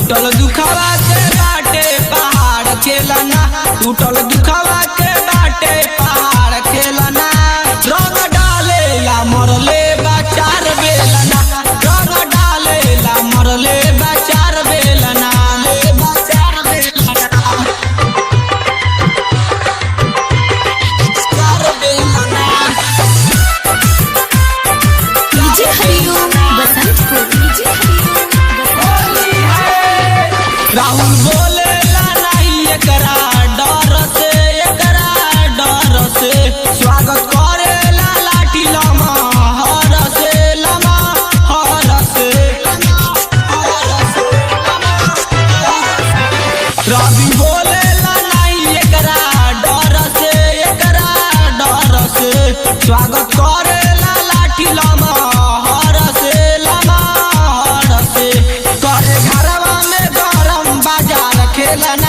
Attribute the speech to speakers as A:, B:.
A: टूटल दुखावा के बाटे पहाड़ खेलना, टूटल दुखावा के बाटे पहाड़ खेलना। रंग डाले ला मरले बाचार बेलना, रंग डाले ला मरले बाचार बेलना। राहुल बोले ला नहीं एकरा डर से, एकरा डर से स्वागत करे ला लाठी लमा हर से, लमा हर से। रवि बोले ला नहीं एकरा डर से, एकरा डर से स्वागत करे ला लाठी लमा हर से, लमा हर से। करे घरवा में गरम बाजार खेलना।